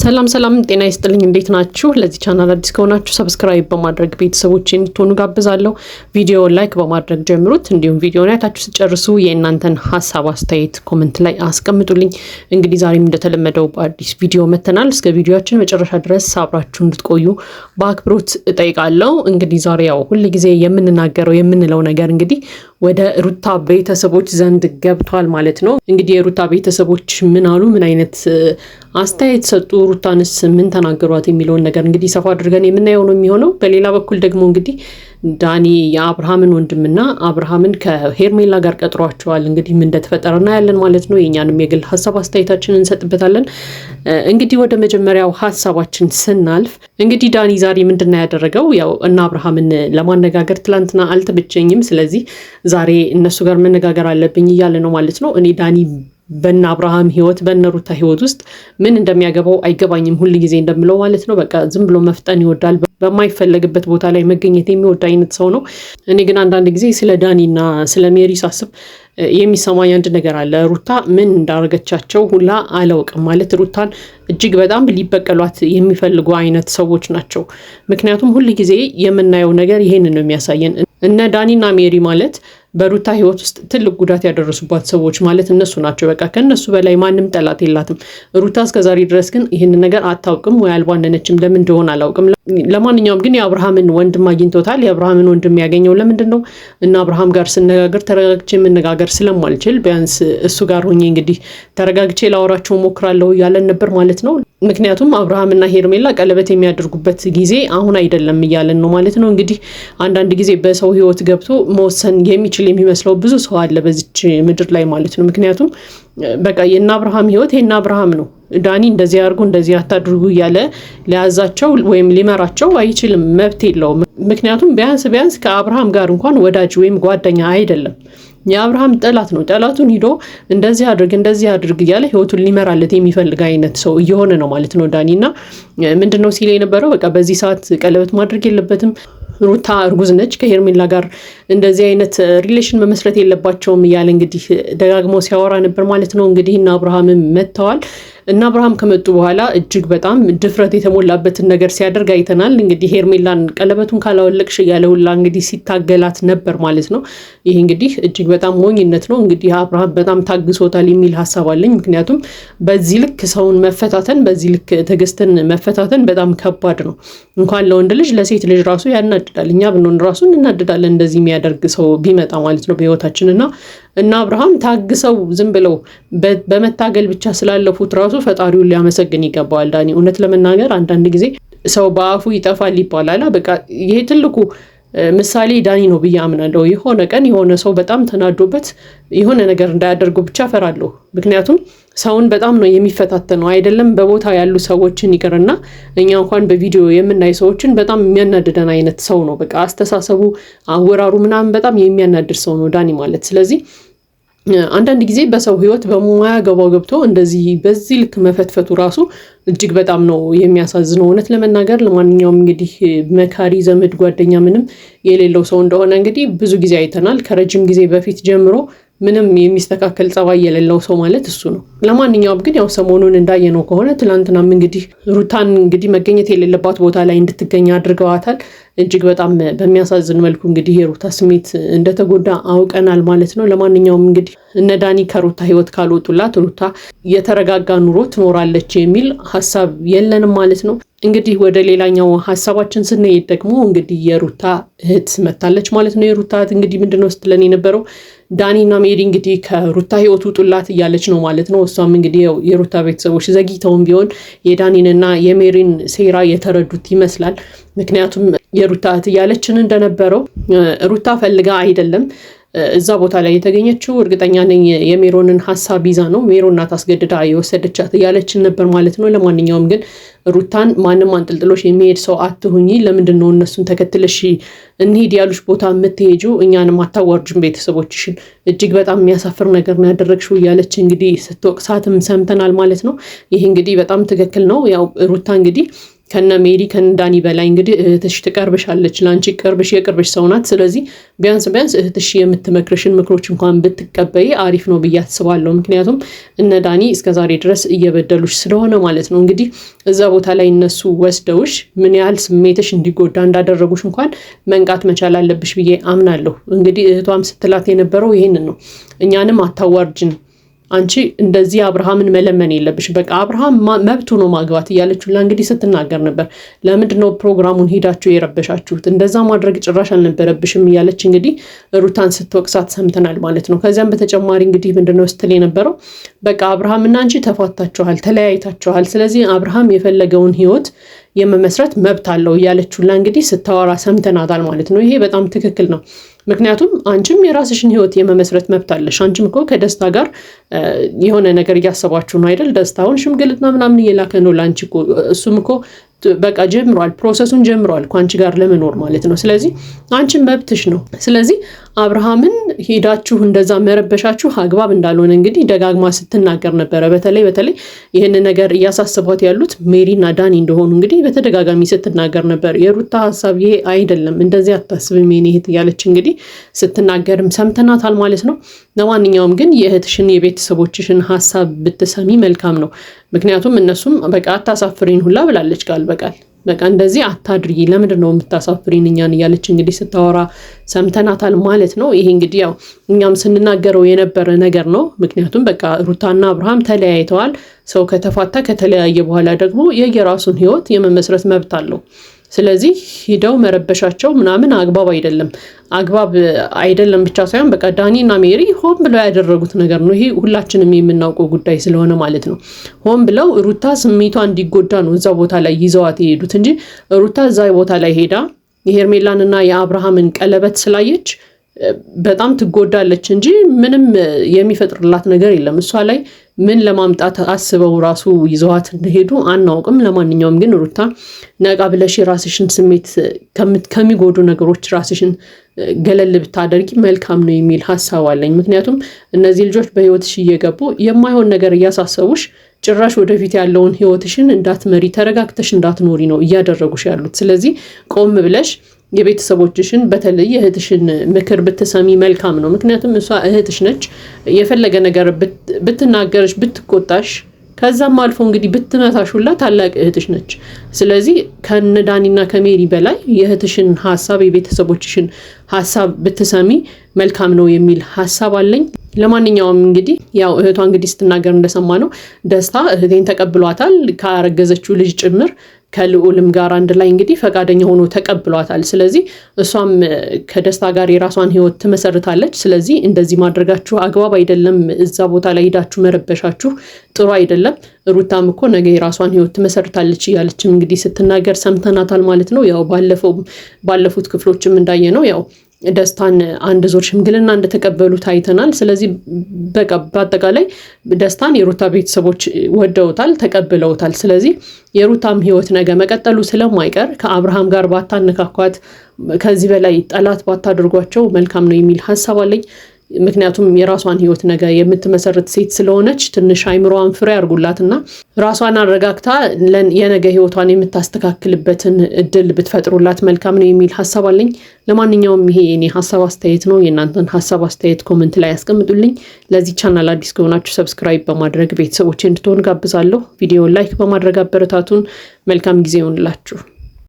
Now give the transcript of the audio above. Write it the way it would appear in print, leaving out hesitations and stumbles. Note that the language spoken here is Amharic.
ሰላም ጤና ይስጥልኝ እንዴት ናችሁ? ለዚህ ቻናል አዲስ ከሆናችሁ ሰብስክራይብ በማድረግ ቤተሰቦች እንድትሆኑ ጋብዛለሁ። ቪዲዮ ላይክ በማድረግ ጀምሩት። እንዲሁም ቪዲዮውን አይታችሁ ሲጨርሱ የእናንተን ሀሳብ አስተያየት ኮሜንት ላይ አስቀምጡልኝ። እንግዲህ ዛሬም እንደተለመደው በአዲስ ቪዲዮ መተናል። እስከ ቪዲዮአችን መጨረሻ ድረስ አብራችሁ እንድትቆዩ በአክብሮት እጠይቃለሁ። እንግዲህ ዛሬ ያው ሁሉ ጊዜ የምንለው ነገር እንግዲህ ወደ ሩታ ቤተሰቦች ዘንድ ገብቷል ማለት ነው። እንግዲህ የሩታ ቤተሰቦች ምን አሉ፣ ምን አይነት አስተያየት ሰጡ፣ ሩታንስ ምን ተናገሯት የሚለውን ነገር እንግዲህ ሰፋ አድርገን የምናየው ነው የሚሆነው። በሌላ በኩል ደግሞ እንግዲህ ዳኒ የአብርሃምን ወንድምና አብርሃምን ከሄርሜላ ጋር ቀጥሯቸዋል። እንግዲህ ምን እንደተፈጠረና ያለን ማለት ነው። የኛንም የግል ሀሳብ አስተያየታችንን እንሰጥበታለን። እንግዲህ ወደ መጀመሪያው ሀሳባችን ስናልፍ እንግዲህ ዳኒ ዛሬ ምንድነው ያደረገው? ያው እና አብርሃምን ለማነጋገር ትላንትና አልተመቸኝም፣ ስለዚህ ዛሬ እነሱ ጋር መነጋገር አለብኝ እያለ ነው ማለት ነው። እኔ ዳኒ በእነ አብርሃም ህይወት በእነ ሩታ ህይወት ውስጥ ምን እንደሚያገባው አይገባኝም። ሁል ጊዜ እንደምለው ማለት ነው፣ በቃ ዝም ብሎ መፍጠን ይወዳል። በማይፈለግበት ቦታ ላይ መገኘት የሚወድ አይነት ሰው ነው። እኔ ግን አንዳንድ ጊዜ ስለ ዳኒና ስለ ሜሪ ሳስብ የሚሰማኝ አንድ ነገር አለ። ሩታ ምን እንዳረገቻቸው ሁላ አላውቅም። ማለት ሩታን እጅግ በጣም ሊበቀሏት የሚፈልጉ አይነት ሰዎች ናቸው። ምክንያቱም ሁል ጊዜ የምናየው ነገር ይሄንን ነው የሚያሳየን። እነ ዳኒና ሜሪ ማለት በሩታ ህይወት ውስጥ ትልቅ ጉዳት ያደረሱባት ሰዎች ማለት እነሱ ናቸው። በቃ ከነሱ በላይ ማንም ጠላት የላትም። ሩታ እስከዛሬ ድረስ ግን ይህንን ነገር አታውቅም ወይ አልባነነችም። ለምን እንደሆነ አላውቅም። ለማንኛውም ግን የአብርሃምን ወንድም አግኝቶታል። የአብርሃምን ወንድም ያገኘው ለምንድን ነው? እና አብርሃም ጋር ስነጋገር ተረጋግቼ መነጋገር ስለማልችል ቢያንስ እሱ ጋር ሆኜ እንግዲህ ተረጋግቼ ላወራቸው ሞክራለሁ እያለን ነበር ማለት ነው። ምክንያቱም አብርሃምና ሄርሜላ ቀለበት የሚያደርጉበት ጊዜ አሁን አይደለም እያለን ነው ማለት ነው። እንግዲህ አንዳንድ ጊዜ በሰው ህይወት ገብቶ መወሰን የሚችል የሚመስለው ብዙ ሰው አለ በዚች ምድር ላይ ማለት ነው። ምክንያቱም በቃ የእነ አብርሃም ህይወት የእነ አብርሃም ነው። ዳኒ እንደዚህ አድርጉ እንደዚህ አታድርጉ እያለ ሊያዛቸው ወይም ሊመራቸው አይችልም፣ መብት የለውም። ምክንያቱም ቢያንስ ከአብርሃም ጋር እንኳን ወዳጅ ወይም ጓደኛ አይደለም። የአብርሃም ጠላት ነው። ጠላቱን ሂዶ እንደዚህ አድርግ እያለ ህይወቱን ሊመራለት የሚፈልግ አይነት ሰው እየሆነ ነው ማለት ነው ዳኒና ምንድነው ሲል የነበረው በቃ በዚህ ሰዓት ቀለበት ማድረግ የለበትም፣ ሩታ እርጉዝ ነች፣ ከሄርሜላ ጋር እንደዚህ አይነት ሪሌሽን መመስረት የለባቸውም እያለ እንግዲህ ደጋግሞ ሲያወራ ነበር ማለት ነው። እንግዲህ እና አብርሃምም መጥተዋል። እና አብርሃም ከመጡ በኋላ እጅግ በጣም ድፍረት የተሞላበትን ነገር ሲያደርግ አይተናል። እንግዲህ ሄርሜላን ቀለበቱን ካላወለቅሽ እያለ ሁላ እንግዲህ ሲታገላት ነበር ማለት ነው። ይህ እንግዲህ እጅግ በጣም ሞኝነት ነው። እንግዲህ አብርሃም በጣም ታግሶታል የሚል ሀሳብ አለኝ። ምክንያቱም በዚህ ልክ ሰውን መፈታተን፣ በዚህ ልክ ትዕግስትን መፈታተን በጣም ከባድ ነው። እንኳን ለወንድ ልጅ ለሴት ልጅ ራሱ ያናድዳል። እኛ ብንሆን ራሱ እናድዳለን እንደዚህ የሚያደርግ ሰው ቢመጣ ማለት ነው በህይወታችን እና አብርሃም ታግሰው ዝም ብለው በመታገል ብቻ ስላለፉት ራሱ ፈጣሪውን ሊያመሰግን ይገባዋል። ዳኒ እውነት ለመናገር አንዳንድ ጊዜ ሰው በአፉ ይጠፋል ይባላል። በቃ ይሄ ትልቁ ምሳሌ ዳኒ ነው ብዬ አምናለሁ። የሆነ ቀን የሆነ ሰው በጣም ተናዶበት የሆነ ነገር እንዳያደርጉ ብቻ ፈራለሁ። ምክንያቱም ሰውን በጣም ነው የሚፈታተነው። አይደለም በቦታ ያሉ ሰዎችን ይቅርና እኛ እንኳን በቪዲዮ የምናይ ሰዎችን በጣም የሚያናድደን አይነት ሰው ነው። በቃ አስተሳሰቡ፣ አወራሩ ምናምን በጣም የሚያናድድ ሰው ነው ዳኒ ማለት። ስለዚህ አንዳንድ ጊዜ በሰው ህይወት በማያገባው ገብቶ እንደዚህ በዚህ ልክ መፈትፈቱ ራሱ እጅግ በጣም ነው የሚያሳዝነው እውነት ለመናገር። ለማንኛውም እንግዲህ መካሪ ዘመድ ጓደኛ ምንም የሌለው ሰው እንደሆነ እንግዲህ ብዙ ጊዜ አይተናል። ከረጅም ጊዜ በፊት ጀምሮ ምንም የሚስተካከል ጸባይ የሌለው ሰው ማለት እሱ ነው። ለማንኛውም ግን ያው ሰሞኑን እንዳየነው ከሆነ ትናንትናም እንግዲህ ሩታን እንግዲህ መገኘት የሌለባት ቦታ ላይ እንድትገኝ አድርገዋታል። እጅግ በጣም በሚያሳዝን መልኩ እንግዲህ የሩታ ስሜት እንደተጎዳ አውቀናል ማለት ነው። ለማንኛውም እንግዲህ እነ ዳኒ ከሩታ ህይወት ካልወጡላት ሩታ የተረጋጋ ኑሮ ትኖራለች የሚል ሀሳብ የለንም ማለት ነው። እንግዲህ ወደ ሌላኛው ሀሳባችን ስንሄድ ደግሞ እንግዲህ የሩታ እህት መታለች ማለት ነው። የሩታ እህት እንግዲህ ምንድነው ስትለን የነበረው ዳኒና ሜሪ እንግዲህ ከሩታ ህይወት ውጡላት እያለች ነው ማለት ነው። እሷም እንግዲህ የሩታ ቤተሰቦች ዘግይተውም ቢሆን የዳኒንና የሜሪን ሴራ የተረዱት ይመስላል። ምክንያቱም የሩታ እህት እያለችን እንደነበረው ሩታ ፈልጋ አይደለም እዛ ቦታ ላይ የተገኘችው። እርግጠኛ ነኝ የሜሮንን ሀሳብ ይዛ ነው፣ ሜሮን ናት አስገድዳ የወሰደቻት እያለችን ነበር ማለት ነው። ለማንኛውም ግን ሩታን ማንም አንጠልጥሎሽ የሚሄድ ሰው አትሁኚ፣ ለምንድን ነው እነሱን ተከትለሽ እንሂድ ያሉሽ ቦታ የምትሄጂው? እኛንም አታዋርጅም ቤተሰቦችሽን፣ እጅግ በጣም የሚያሳፍር ነገር ነው ያደረግሽው እያለች እንግዲህ ስትወቅሳትም ሰምተናል ማለት ነው። ይህ እንግዲህ በጣም ትክክል ነው። ያው ሩታ እንግዲህ ከነ ሜሪ ከነ ዳኒ በላይ እንግዲህ እህትሽ ትቀርብሻለች፣ ላንቺ የቅርብሽ ሰው ናት። ስለዚህ ቢያንስ እህትሽ የምትመክርሽን ምክሮች እንኳን ብትቀበይ አሪፍ ነው ብዬ አስባለሁ። ምክንያቱም እነ ዳኒ እስከዛሬ ድረስ እየበደሉሽ ስለሆነ ማለት ነው። እንግዲህ እዛ ቦታ ላይ እነሱ ወስደውሽ ምን ያህል ስሜትሽ እንዲጎዳ እንዳደረጉሽ እንኳን መንቃት መቻል አለብሽ ብዬ አምናለሁ። እንግዲህ እህቷም ስትላት የነበረው ይሄንን ነው፣ እኛንም አታዋርጅን፣ አንቺ እንደዚህ አብርሃምን መለመን የለብሽ፣ በቃ አብርሃም መብቱ ነው ማግባት እያለችላ እንግዲህ ስትናገር ነበር። ለምንድነው ፕሮግራሙን ሄዳችሁ የረበሻችሁት? እንደዛ ማድረግ ጭራሽ አልነበረብሽም እያለች እንግዲህ ሩታን ስትወቅሳት ሰምተናል ማለት ነው። ከዚያም በተጨማሪ እንግዲህ ምንድነው ስትል የነበረው በቃ አብርሃምና አንቺ ተፋታችኋል፣ ተለያይታችኋል። ስለዚህ አብርሃም የፈለገውን ህይወት የመመስረት መብት አለው እያለችላ እንግዲህ ስታወራ ሰምተናታል ማለት ነው። ይሄ በጣም ትክክል ነው። ምክንያቱም አንቺም የራስሽን ህይወት የመመስረት መብት አለሽ። አንቺም እኮ ከደስታ ጋር የሆነ ነገር እያሰባችሁ ነው አይደል? ደስታውን ሽምግልና ምናምን እየላከ ነው ለአንቺ እኮ። እሱም እኮ በቃ ጀምሯል፣ ፕሮሰሱን ጀምሯል ከአንቺ ጋር ለመኖር ማለት ነው። ስለዚህ አንቺን መብትሽ ነው። ስለዚህ አብርሃምን ሄዳችሁ እንደዛ መረበሻችሁ አግባብ እንዳልሆነ እንግዲህ ደጋግማ ስትናገር ነበረ። በተለይ ይህን ነገር እያሳስቧት ያሉት ሜሪና ዳኒ እንደሆኑ እንግዲህ በተደጋጋሚ ስትናገር ነበር። የሩታ ሀሳብ ይሄ አይደለም፣ እንደዚህ አታስብም የኔ እህት እያለች እንግዲህ ስትናገርም ሰምተናታል ማለት ነው። ለማንኛውም ግን የእህትሽን የቤተሰቦችሽን ሀሳብ ብትሰሚ መልካም ነው። ምክንያቱም እነሱም በቃ አታሳፍሪን ሁላ ብላለች ቃል በቃል በቃ እንደዚህ አታድርጊ፣ ለምንድን ነው የምታሳፍሪን እኛን እያለች እንግዲህ ስታወራ ሰምተናታል ማለት ነው። ይሄ እንግዲህ ያው እኛም ስንናገረው የነበረ ነገር ነው። ምክንያቱም በቃ ሩታና አብርሃም ተለያይተዋል። ሰው ከተፋታ ከተለያየ በኋላ ደግሞ የየራሱን ህይወት የመመስረት መብት አለው። ስለዚህ ሂደው መረበሻቸው ምናምን አግባብ አይደለም ብቻ ሳይሆን በቃ ዳኒና ሜሪ ሆን ብለው ያደረጉት ነገር ነው። ይሄ ሁላችንም የምናውቀው ጉዳይ ስለሆነ ማለት ነው። ሆን ብለው ሩታ ስሜቷ እንዲጎዳ ነው እዛ ቦታ ላይ ይዘዋት የሄዱት እንጂ ሩታ እዛ ቦታ ላይ ሄዳ የሄርሜላንና የአብርሃምን ቀለበት ስላየች በጣም ትጎዳለች እንጂ ምንም የሚፈጥርላት ነገር የለም። እሷ ላይ ምን ለማምጣት አስበው ራሱ ይዘዋት እንደሄዱ አናውቅም። ለማንኛውም ግን ሩታ ነቃ ብለሽ የራስሽን ስሜት ከሚጎዱ ነገሮች ራስሽን ገለል ብታደርጊ መልካም ነው የሚል ሀሳብ አለኝ። ምክንያቱም እነዚህ ልጆች በህይወትሽ እየገቡ የማይሆን ነገር እያሳሰቡሽ ጭራሽ ወደፊት ያለውን ህይወትሽን እንዳትመሪ ተረጋግተሽ እንዳትኖሪ ነው እያደረጉሽ ያሉት። ስለዚህ ቆም ብለሽ የቤተሰቦችሽን በተለይ እህትሽን ምክር ብትሰሚ መልካም ነው። ምክንያቱም እሷ እህትሽ ነች። የፈለገ ነገር ብትናገርሽ ብትቆጣሽ ከዛም አልፎ እንግዲህ ብትመታሽ ሁላ ታላቅ እህትሽ ነች። ስለዚህ ከነዳኒና ከሜሪ በላይ የእህትሽን ሀሳብ የቤተሰቦችሽን ሀሳብ ብትሰሚ መልካም ነው የሚል ሀሳብ አለኝ። ለማንኛውም እንግዲህ ያው እህቷ እንግዲህ ስትናገር እንደሰማ ነው ደስታ እህቴን ተቀብሏታል፣ ካረገዘችው ልጅ ጭምር ከልዑልም ጋር አንድ ላይ እንግዲህ ፈቃደኛ ሆኖ ተቀብሏታል። ስለዚህ እሷም ከደስታ ጋር የራሷን ህይወት ትመሰርታለች። ስለዚህ እንደዚህ ማድረጋችሁ አግባብ አይደለም፣ እዛ ቦታ ላይ ሄዳችሁ መረበሻችሁ ጥሩ አይደለም። ሩታም እኮ ነገ የራሷን ህይወት ትመሰርታለች እያለችም እንግዲህ ስትናገር ሰምተናታል ማለት ነው። ያው ባለፉት ክፍሎችም እንዳየ ነው ያው ደስታን አንድ ዞር ሽምግልና እንደተቀበሉ ታይተናል። ስለዚህ በቃ በአጠቃላይ ደስታን የሩታ ቤተሰቦች ወደውታል፣ ተቀብለውታል። ስለዚህ የሩታም ህይወት ነገ መቀጠሉ ስለማይቀር ከአብርሃም ጋር ባታነካኳት፣ ከዚህ በላይ ጠላት ባታደርጓቸው መልካም ነው የሚል ሀሳብ አለኝ። ምክንያቱም የራሷን ህይወት ነገ የምትመሰርት ሴት ስለሆነች ትንሽ አይምሮዋን ፍሬ አድርጉላትና ራሷን አረጋግታ የነገ ህይወቷን የምታስተካክልበትን እድል ብትፈጥሩላት መልካም ነው የሚል ሀሳብ አለኝ። ለማንኛውም ይሄ የኔ ሀሳብ አስተያየት ነው። የእናንተን ሀሳብ አስተያየት ኮመንት ላይ ያስቀምጡልኝ። ለዚህ ቻናል አዲስ ከሆናችሁ ሰብስክራይብ በማድረግ ቤተሰቦች እንድትሆኑ ጋብዛለሁ። ቪዲዮን ላይክ በማድረግ አበረታቱን። መልካም ጊዜ ይሁንላችሁ።